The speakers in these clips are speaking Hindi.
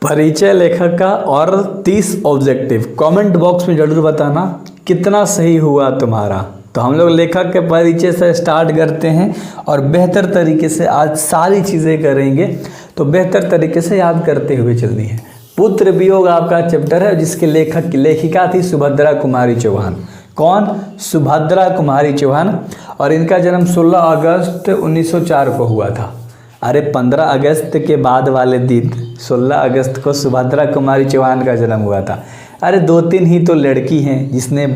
परिचय लेखक का और 30 ऑब्जेक्टिव कमेंट बॉक्स में जरूर बताना कितना सही हुआ तुम्हारा। तो हम लोग लेखक के परिचय से स्टार्ट करते हैं और बेहतर तरीके से आज सारी चीज़ें करेंगे, तो बेहतर तरीके से याद करते हुए चलनी है। पुत्र वियोग आपका चैप्टर है जिसके लेखिका थी सुभद्रा कुमारी चौहान। कौन? सुभद्रा कुमारी चौहान। और इनका जन्म 16 अगस्त 1904 को हुआ था। अरे 15 अगस्त के बाद वाले दिन 16 अगस्त को सुभद्रा कुमारी चौहान का जन्म हुआ था। अरे 2-3 ही तो लड़की हैं जिसने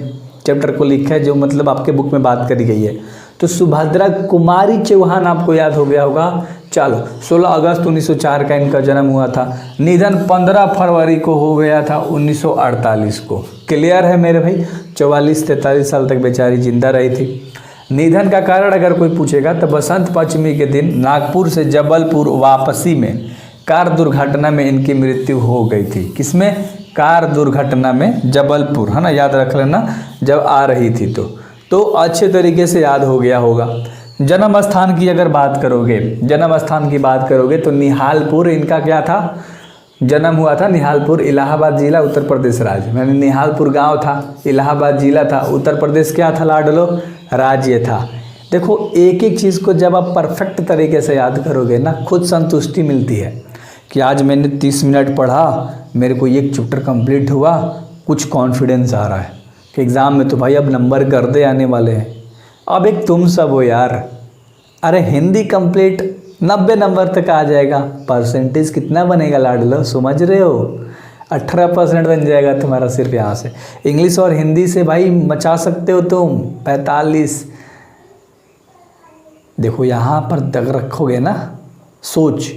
चैप्टर को लिखा है, जो मतलब आपके बुक में बात करी गई है। तो सुभद्रा कुमारी चौहान आपको याद हो गया होगा। चलो 16 अगस्त 1904 का इनका जन्म हुआ था। निधन 15 फरवरी को हो गया था 1948 को। क्लियर है मेरे भाई? 44-43 साल तक बेचारी जिंदा रही थी। निधन का कारण अगर कोई पूछेगा तो बसंत पंचमी के दिन नागपुर से जबलपुर वापसी में कार दुर्घटना में इनकी मृत्यु हो गई थी। किसमें? कार दुर्घटना में, जबलपुर, है ना, याद रख लेना जब आ रही थी तो अच्छे तरीके से याद हो गया होगा। जन्म स्थान की अगर बात करोगे तो निहालपुर इनका क्या था? जन्म हुआ था निहालपुर, इलाहाबाद जिला, उत्तर प्रदेश राज्य। मैंने निहालपुर गांव था, इलाहाबाद जिला था, उत्तर प्रदेश क्या था लाडलो? राज्य था। देखो एक एक चीज़ को जब आप परफेक्ट तरीके से याद करोगे ना, खुद संतुष्टि मिलती है कि आज मैंने 30 मिनट पढ़ा, मेरे को एक चैप्टर कंप्लीट हुआ, कुछ कॉन्फिडेंस आ रहा है कि एग्ज़ाम में तो भाई अब नंबर गर्दे आने वाले हैं। अब एक तुम सब हो यार, अरे हिंदी कंप्लीट 90 नंबर तक आ जाएगा, परसेंटेज कितना बनेगा लाडलो? समझ रहे हो? 18% बन जाएगा तुम्हारा सिर्फ यहाँ से। इंग्लिश और हिंदी से भाई मचा सकते हो तुम 45। देखो यहाँ पर दग रखोगे ना सोच,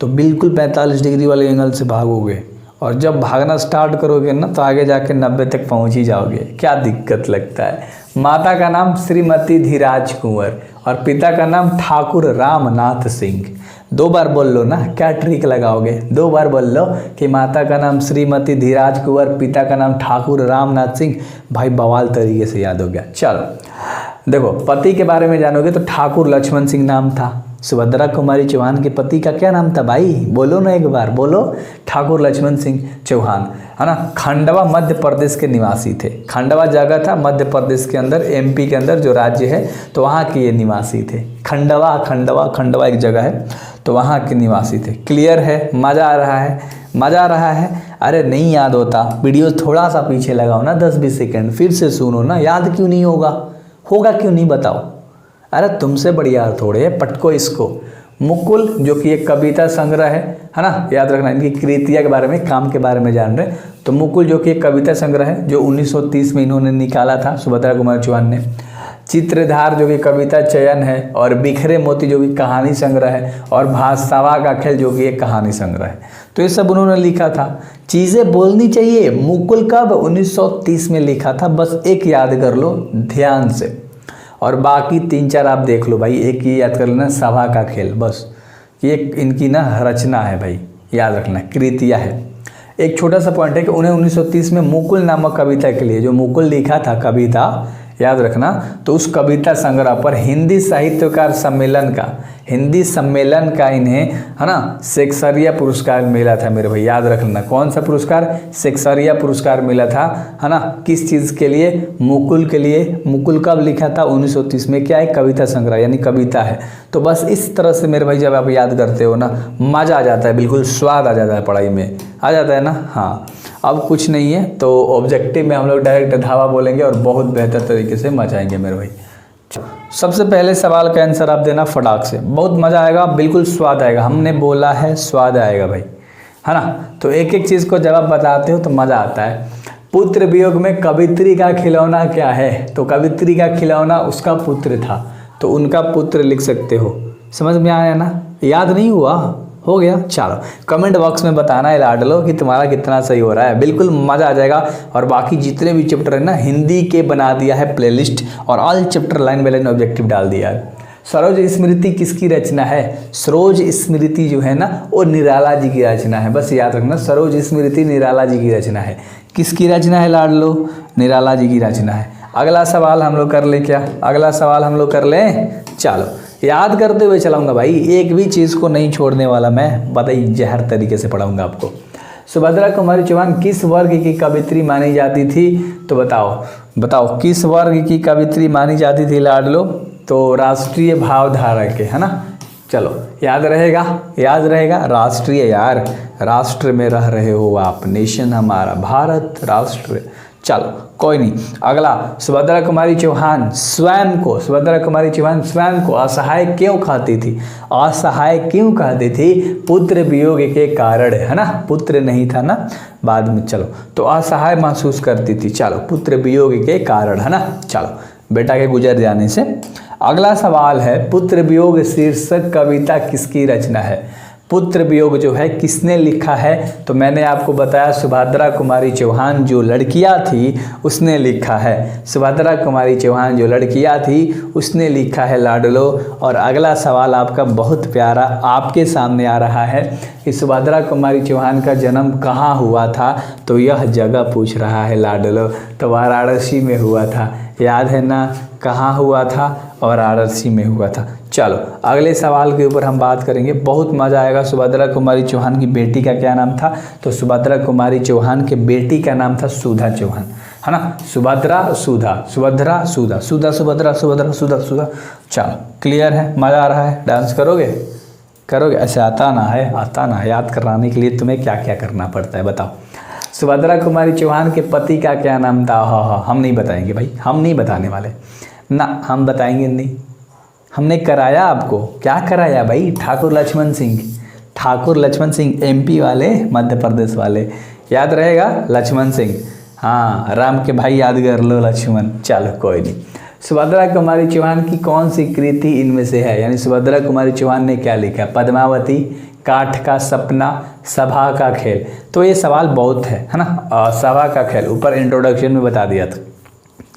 तो बिल्कुल 45 डिग्री वाले एंगल से भागोगे, और जब भागना स्टार्ट करोगे ना तो आगे जाके 90 तक पहुँच ही जाओगे। क्या दिक्कत लगता है? माता का नाम श्रीमती धीराज कुंवर और पिता का नाम ठाकुर रामनाथ सिंह। 2 बार बोल लो ना, क्या ट्रिक लगाओगे? 2 बार बोल लो कि माता का नाम श्रीमती धीराज कुंवर, पिता का नाम ठाकुर रामनाथ सिंह। भाई बवाल तरीके से याद हो गया। चलो देखो, पति के बारे में जानोगे तो ठाकुर लक्ष्मण सिंह नाम था। सुभद्रा कुमारी चौहान के पति का क्या नाम था भाई? बोलो ना एक बार, बोलो। ठाकुर लक्ष्मण सिंह चौहान, है ना। खंडवा मध्य प्रदेश के निवासी थे। खंडवा जगह था मध्य प्रदेश के अंदर, एमपी के अंदर जो राज्य है, तो वहाँ के ये निवासी थे। खंडवा एक जगह है, तो वहाँ के निवासी थे। क्लियर है? मज़ा आ रहा है? अरे नहीं याद होता, वीडियो थोड़ा सा पीछे लगाओ ना, 10-20 सेकेंड फिर से सुनो ना। याद क्यों नहीं होगा क्यों नहीं बताओ? अरे तुमसे बढ़िया थोड़े, पटको इसको। मुकुल जो कि एक कविता संग्रह है ना, याद रखना। इनकी कृतियाँ के बारे में, काम के बारे में जान रहे तो मुकुल जो कि एक कविता संग्रह है जो 1930 में इन्होंने निकाला था, सुभद्रा कुमारी चौहान ने। चित्रधार जो कि कविता चयन है, और बिखरे मोती जो कि कहानी संग्रह है, और भाषावा का खेल जो कि एक कहानी संग्रह है। तो ये सब उन्होंने लिखा था। चीज़ें बोलनी चाहिए। मुकुल कब? 1930 में लिखा था। बस एक याद कर लो ध्यान से, और बाकी 3-4 आप देख लो भाई। एक ये याद कर लेना, सभा का खेल, बस ये इनकी ना रचना है भाई, याद रखना, कृतियाँ है। एक छोटा सा पॉइंट है कि उन्हें 1930 में मुकुल नामक कविता के लिए, जो मुकुल लिखा था कविता, याद रखना, तो उस कविता संग्रह पर हिंदी साहित्यकार सम्मेलन का इन्हें, है ना, शेक्सपियर पुरस्कार मिला था मेरे भाई। याद रखना कौन सा पुरस्कार? शेक्सपियर पुरस्कार मिला था, है ना। किस चीज़ के लिए? मुकुल के लिए। मुकुल कब लिखा था? 1930 में। क्या है? कविता संग्रह, यानी कविता है। तो बस इस तरह से मेरे भाई जब आप याद करते हो ना, मज़ा आ जाता है, बिल्कुल स्वाद आ जाता है, पढ़ाई में आ जाता है ना। हाँ, अब कुछ नहीं है तो ऑब्जेक्टिव में हम लोग डायरेक्ट धावा बोलेंगे और बहुत बेहतर तरीके से मचाएंगे मेरे भाई। सबसे पहले सवाल का आंसर आप देना फटाक से, बहुत मज़ा आएगा, बिल्कुल स्वाद आएगा। हमने बोला है स्वाद आएगा भाई, है ना। तो एक एक चीज़ को जब आप बताते हो तो मज़ा आता है। पुत्र वियोग में कवित्री का खिलौना क्या है? तो कवित्री का खिलौना उसका पुत्र था, तो उनका पुत्र लिख सकते हो। समझ में आया ना? याद नहीं हुआ? हो गया। चलो कमेंट बॉक्स में बताना है लाडलो कि तुम्हारा कितना सही हो रहा है, बिल्कुल मज़ा आ जाएगा। और बाकी जितने भी चैप्टर है ना, हिंदी के बना दिया है प्लेलिस्ट, और all chapter line by line objective डाल दिया है। सरोज स्मृति किसकी रचना है? सरोज स्मृति जो है ना, वो निराला जी की रचना है। बस याद रखना, सरोज स्मृति निराला जी की रचना है। किसकी रचना है लाडलो? निराला जी की रचना है। अगला सवाल हम लोग कर ले क्या? अगला सवाल हम लोग कर लें। चलो याद करते हुए चलाऊंगा भाई, एक भी चीज़ को नहीं छोड़ने वाला मैं, बताइए, जहर तरीके से पढ़ाऊंगा आपको। सुभद्रा कुमारी चौहान किस वर्ग की कवित्री मानी जाती थी? तो बताओ किस वर्ग की कवित्री मानी जाती थी लाडलो? तो राष्ट्रीय भावधारा के, है ना। चलो याद रहेगा राष्ट्रीय, यार राष्ट्र में रह रहे हो आप, नेशन हमारा भारत राष्ट्र। चलो कोई नहीं। अगला, सुभद्रा कुमारी चौहान स्वयं को असहाय क्यों कहती थी? पुत्र वियोग के कारण, है ना। पुत्र नहीं था ना बाद में, चलो तो असहाय महसूस करती थी। चलो पुत्र वियोग के कारण, है ना। चलो बेटा के गुजर जाने से। अगला सवाल है, पुत्र वियोग शीर्षक कविता किसकी रचना है? पुत्र वियोग जो है किसने लिखा है? तो मैंने आपको बताया सुभद्रा कुमारी चौहान जो लड़कियां थी उसने लिखा है। सुभद्रा कुमारी चौहान जो लड़कियां थी उसने लिखा है लाडलो। और अगला सवाल आपका बहुत प्यारा आपके सामने आ रहा है कि सुभद्रा कुमारी चौहान का जन्म कहाँ हुआ था? तो यह जगह पूछ रहा है लाडलो। तो वाराणसी में हुआ था, याद है ना, कहाँ हुआ था? और वाराणसी में हुआ था। चलो अगले सवाल के ऊपर हम बात करेंगे, बहुत मज़ा आएगा। सुभद्रा कुमारी चौहान की बेटी का क्या नाम था? तो सुभद्रा कुमारी चौहान के बेटी का नाम था सुधा चौहान, है ना। सुभद्रा सुधा। चलो क्लियर है, मज़ा आ रहा है? डांस करोगे? ऐसे आता ना है, याद कराने के लिए तुम्हें क्या क्या करना पड़ता है बताओ। सुभद्रा कुमारी चौहान के पति का क्या नाम था? हाँ, हम नहीं बताएंगे भाई, हम नहीं बताने वाले ना, हम बताएंगे नहीं। हमने कराया आपको, क्या कराया भाई? ठाकुर लक्ष्मण सिंह एमपी वाले, मध्य प्रदेश वाले, याद रहेगा लक्ष्मण सिंह। हाँ, राम के भाई याद कर लो लक्ष्मण। चलो कोई नहीं। सुभद्रा कुमारी चौहान की कौन सी कृति इनमें से है? यानी सुभद्रा कुमारी चौहान ने क्या लिखा? पद्मावती, काठ का सपना, सभा का खेल। तो ये सवाल बहुत है ना। सभा का खेल ऊपर इंट्रोडक्शन में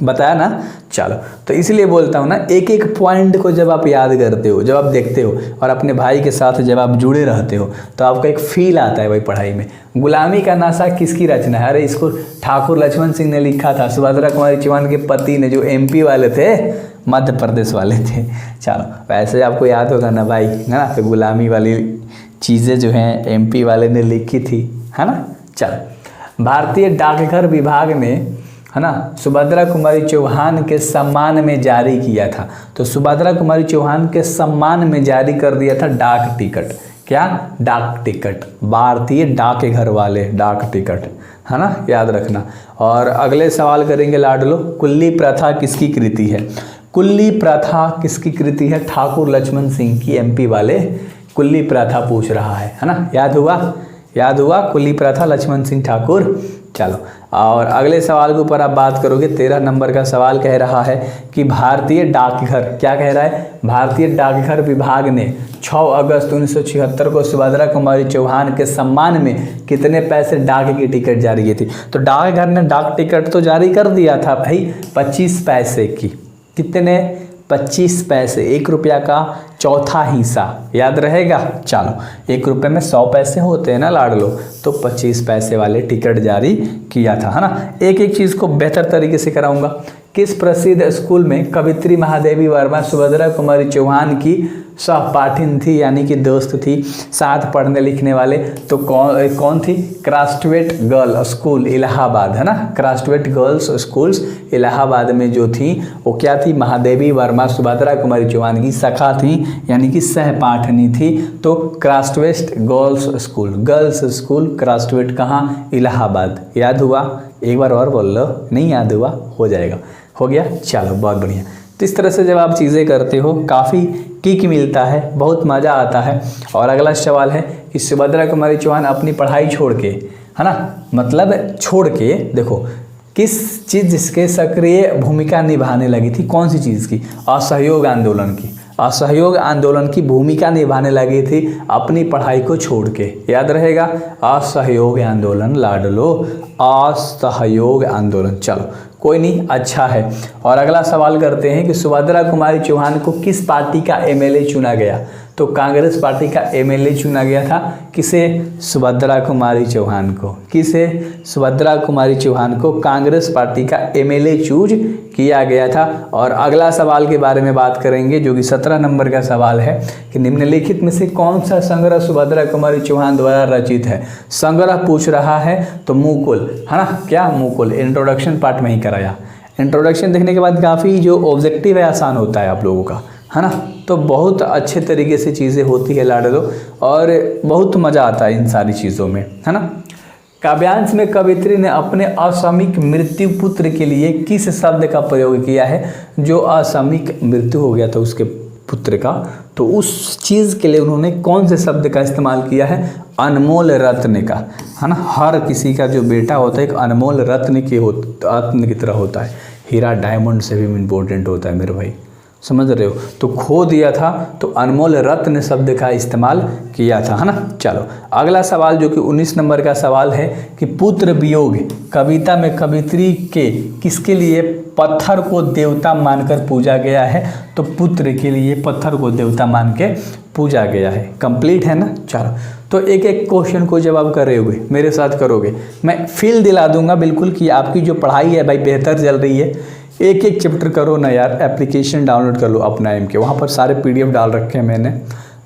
बताया ना। चलो तो इसलिए बोलता हूँ ना, एक एक पॉइंट को जब आप याद करते हो, जब आप देखते हो और अपने भाई के साथ जब आप जुड़े रहते हो तो आपको एक फील आता है भाई पढ़ाई में। गुलामी का नशा किसकी रचना है? अरे इसको ठाकुर लक्ष्मण सिंह ने लिखा था। सुभद्रा कुमारी चौहान के पति ने, जो एमपी वाले थे, मध्य प्रदेश वाले थे। चलो वैसे आपको याद होगा ना भाई, है ना। तो गुलामी वाली चीज़ें जो हैं एमपी वाले ने लिखी थी, है ना। चलो, भारतीय डाकघर विभाग ने, है ना, सुभद्रा कुमारी चौहान के सम्मान में जारी किया था। तो सुभद्रा कुमारी चौहान के सम्मान में जारी कर दिया था डाक टिकट। क्या? डाक टिकट। भारतीय डाकघर वाले डाक टिकट, है ना, याद रखना। और अगले सवाल करेंगे लाडलो, कुल्ली प्रथा किसकी कृति है? कुल्ली प्रथा किसकी कृति है? ठाकुर लक्ष्मण सिंह की, एमपी वाले कुल्ली प्रथा पूछ रहा है ना। याद हुआ कुल्ली प्रथा, लक्ष्मण सिंह ठाकुर। चलो और अगले सवाल के ऊपर आप बात करोगे। 13 नंबर का सवाल कह रहा है कि भारतीय डाकघर, क्या कह रहा है? भारतीय डाकघर विभाग ने 6 अगस्त 1976 को सुभद्रा कुमारी चौहान के सम्मान में कितने पैसे डाक की टिकट जारी की थी? तो डाकघर ने डाक टिकट तो जारी कर दिया था भाई 25 पैसे की। कितने? 25 पैसे, 1 रुपया का चौथा हिस्सा, याद रहेगा। चलो 1 रुपये में 100 पैसे होते हैं ना लाडलो, तो 25 पैसे वाले टिकट जारी किया था, है ना। एक एक चीज़ को बेहतर तरीके से कराऊंगा। किस प्रसिद्ध स्कूल में कवित्री महादेवी वर्मा सुभद्रा कुमारी चौहान की सहपाठिन थी, यानी कि दोस्त थी, साथ पढ़ने लिखने वाले? तो कौन थी? क्रास्टवेट गर्ल स्कूल इलाहाबाद, है ना। क्रास्टवेट गर्ल्स स्कूल्स इलाहाबाद में जो थी वो क्या थी? महादेवी वर्मा सुभद्रा कुमारी चौहान की सखा थी, यानी कि सहपाठनी थी। तो क्रास्टवेट गर्ल्स स्कूल क्रास्टवेट कहाँ? इलाहाबाद। याद हुआ? एक बार और बोल लो। नहीं याद हुआ? हो जाएगा। हो गया? चलो बहुत बढ़िया। तो इस तरह से जब आप चीज़ें करते हो काफ़ी किक मिलता है, बहुत मज़ा आता है। और अगला सवाल है कि सुभद्रा कुमारी चौहान अपनी पढ़ाई छोड़ के, है ना, मतलब छोड़ के, देखो किस चीज़ के सक्रिय भूमिका निभाने लगी थी? कौन सी चीज़ की? असहयोग आंदोलन की। असहयोग आंदोलन की भूमिका निभाने लगी थी अपनी पढ़ाई को छोड़ के। याद रहेगा, असहयोग आंदोलन लाडलो, असहयोग आंदोलन। चलो कोई नहीं, अच्छा है। और अगला सवाल करते हैं कि सुभद्रा कुमारी चौहान को किस पार्टी का एमएलए चुना गया? तो कांग्रेस पार्टी का एमएलए चुना गया था। किसे? सुभद्रा कुमारी चौहान को। किसे? सुभद्रा कुमारी चौहान को कांग्रेस पार्टी का एमएलए चूज किया गया था। और अगला सवाल के बारे में बात करेंगे जो कि 17 नंबर का सवाल है कि निम्नलिखित में से कौन सा संग्रह सुभद्रा कुमारी चौहान द्वारा रचित है। संग्रह पूछ रहा है तो मुकुल, है ना, क्या मुकुल, इंट्रोडक्शन पार्ट में ही कराया। इंट्रोडक्शन देखने के बाद काफ़ी जो ऑब्जेक्टिव है आसान होता है आप लोगों का, है ना, तो बहुत अच्छे तरीके से चीज़ें होती है लाडलो और बहुत मज़ा आता है इन सारी चीज़ों में, है ना। काव्यांश में कवित्री ने अपने असामयिक मृत्यु पुत्र के लिए किस शब्द का प्रयोग किया है। जो असामयिक मृत्यु हो गया था उसके पुत्र का, तो उस चीज़ के लिए उन्होंने कौन से शब्द का इस्तेमाल किया है। अनमोल रत्न का, है ना। हर किसी का जो बेटा होता है एक अनमोल रत्न की तरह होता है। हीरा डायमंड से भी इम्पोर्टेंट होता है मेरे भाई, समझ रहे हो। तो खो दिया था तो अनमोल रत्न शब्द का इस्तेमाल किया था, है ना। चलो अगला सवाल जो कि 19 नंबर का सवाल है कि पुत्र वियोग कविता में कवित्री के किसके लिए पत्थर को देवता मानकर पूजा गया है। तो पुत्र के लिए पत्थर को देवता मान के पूजा गया है। कंप्लीट है ना। चलो तो एक एक क्वेश्चन को जवाब करोगे, मेरे साथ करोगे, मैं फील दिला दूंगा बिल्कुल कि आपकी जो पढ़ाई है भाई बेहतर चल रही है। एक एक चैप्टर करो ना यार। एप्लीकेशन डाउनलोड कर लो अपना एम के, वहाँ पर सारे PDF डाल रखे हैं मैंने,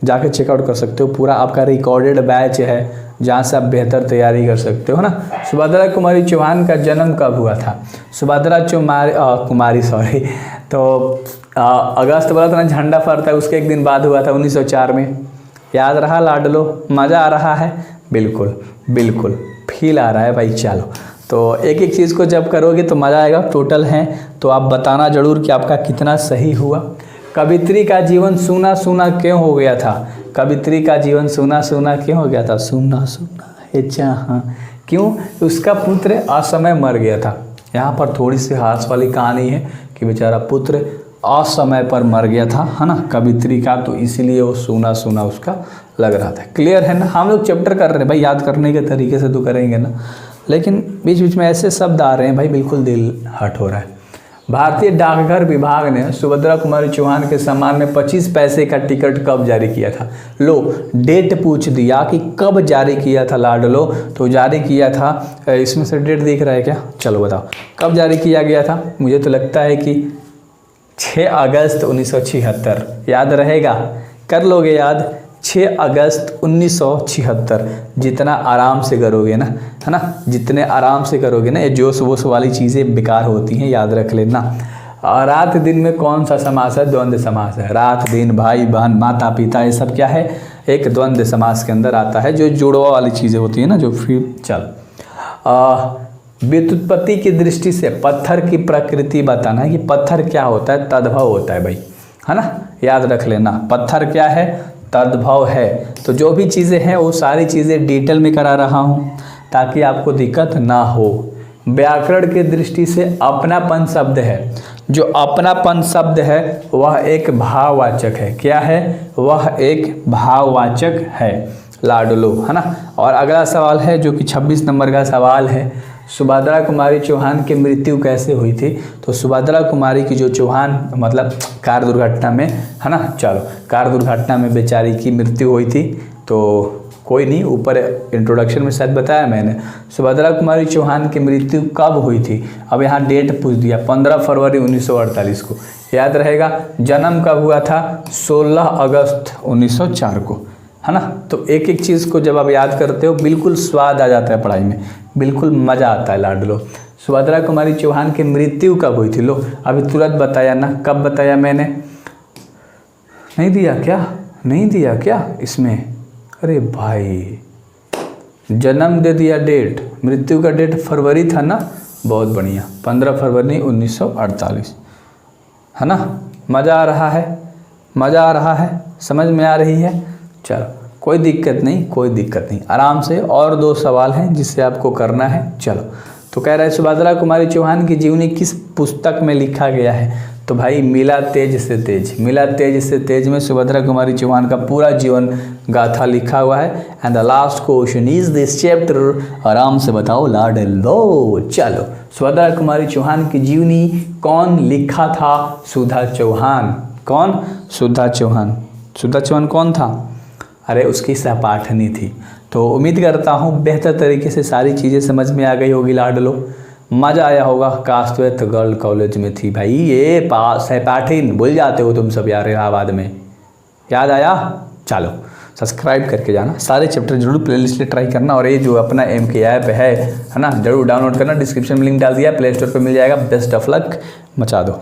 जाके चेकआउट कर सकते हो। पूरा आपका रिकॉर्डेड बैच है जहाँ से आप बेहतर तैयारी कर सकते हो ना। सुभद्रा कुमारी चौहान का जन्म कब हुआ था। सुभद्रा कुमारी सॉरी, तो अगस्त बोला था ना, झंडा फहरता है उसके एक दिन बाद हुआ था 1904 में। याद रहा लाडलो, मज़ा आ रहा है। बिल्कुल बिल्कुल फील आ रहा है भाई। चलो तो एक एक चीज़ को जब करोगे तो मज़ा आएगा। टोटल हैं तो आप बताना ज़रूर कि आपका कितना सही हुआ। कवित्री का जीवन सूना सूना क्यों हो गया था। कवित्री का जीवन सूना सूना क्यों हो गया था। सूना सूना है जहाँ, क्यों, उसका पुत्र असमय मर गया था। यहाँ पर थोड़ी सी हास वाली कहानी है कि बेचारा पुत्र असमय पर मर गया था, है ना, कवित्री का, तो इसीलिए वो सूना सूना उसका लग रहा था। क्लियर है ना। हम लोग चैप्टर कर रहे हैं भाई, याद करने के तरीके से तो करेंगे ना, लेकिन बीच बीच में ऐसे शब्द आ रहे हैं भाई, बिल्कुल दिल हट हो रहा है। भारतीय डाकघर विभाग ने सुभद्रा कुमारी चौहान के सम्मान में 25 पैसे का टिकट कब जारी किया था। लो डेट पूछ दिया कि कब जारी किया था लाडलो, तो जारी किया था, इसमें से डेट दिख रहा है क्या, चलो बताओ कब जारी किया गया था। मुझे तो लगता है कि 6 अगस्त 1976, याद रहेगा, कर लोगे याद। 6 अगस्त 1976, जितना आराम से करोगे ना, है ना, जितने आराम से करोगे ना, ये जोश वोश वाली चीज़ें बेकार होती हैं, याद रख लेना। रात दिन में कौन सा समास है। द्वंद्व समास है। रात दिन, भाई बहन, माता पिता, ये सब क्या है, एक द्वंद्व समास के अंदर आता है, जो जुड़वा वाली चीज़ें होती है ना, जो फिर चल व्युत्पत्ति की दृष्टि से पत्थर की प्रकृति बताना है कि पत्थर क्या होता है। तद्भव होता है भाई, है ना, याद रख लेना। पत्थर क्या है, तद्भव है। तो जो भी चीज़ें हैं वो सारी चीज़ें डिटेल में करा रहा हूँ ताकि आपको दिक्कत ना हो। व्याकरण की दृष्टि से अपनापन शब्द है, जो अपनापन शब्द है वह एक भाववाचक है। क्या है, वह एक भाववाचक है लाडलो, है ना। और अगला सवाल है जो कि 26 नंबर का सवाल है, सुभद्रा कुमारी चौहान की मृत्यु कैसे हुई थी। तो सुभद्रा कुमारी की जो चौहान मतलब कार दुर्घटना में, है ना, चलो कार दुर्घटना में बेचारी की मृत्यु हुई थी। तो कोई नहीं, ऊपर इंट्रोडक्शन में शायद बताया मैंने। सुभद्रा कुमारी चौहान की मृत्यु कब हुई थी। अब यहाँ डेट पूछ दिया, 15 फरवरी 1948 को, याद रहेगा। जन्म कब हुआ था, 16 अगस्त 1904 को, है ना। तो एक एक चीज़ को जब आप याद करते हो बिल्कुल स्वाद आ जाता है पढ़ाई में, बिल्कुल मज़ा आता है लाडलो। सुभद्रा कुमारी चौहान की मृत्यु कब हुई थी। लो अभी तुरंत बताया ना, कब बताया मैंने, नहीं दिया क्या, नहीं दिया क्या इसमें, अरे भाई जन्म दे दिया, डेट, मृत्यु का डेट फरवरी था ना, बहुत बढ़िया, 15 फरवरी 1948, है ना। मज़ा आ रहा है, मज़ा आ रहा है, समझ में आ रही है। चलो कोई दिक्कत नहीं, कोई दिक्कत नहीं, आराम से। और 2 सवाल हैं जिससे आपको करना है। चलो तो कह रहा है सुभद्रा कुमारी चौहान की जीवनी किस पुस्तक में लिखा गया है। तो भाई मिला तेज से तेज, मिला तेज से तेज में सुभद्रा कुमारी चौहान का पूरा जीवन गाथा लिखा हुआ है। And the last question is this chapter, आराम से बताओ लाडलो। चलो सुभद्रा कुमारी चौहान की जीवनी कौन लिखा था। सुधा चौहान। कौन, सुधा चौहान। सुधा चौहान कौन था? अरे उसकी सहपाठनी थी। तो उम्मीद करता हूँ बेहतर तरीके से सारी चीज़ें समझ में आ गई होगी लाडलो, मज़ा आया होगा। काश तो ये गर्ल कॉलेज में थी भाई, ये सहपाठिन भूल जाते हो तुम सब यार इलाहाबाद में, याद आया? चलो सब्सक्राइब करके जाना, सारे चैप्टर जरूर प्लेलिस्ट में ट्राई करना, और ये जो अपना MK ऐप है ना, जरूर डाउनलोड करना। डिस्क्रिप्शन में लिंक डाल दिया, प्ले स्टोर पर मिल जाएगा। बेस्ट ऑफ लक, मचा दो।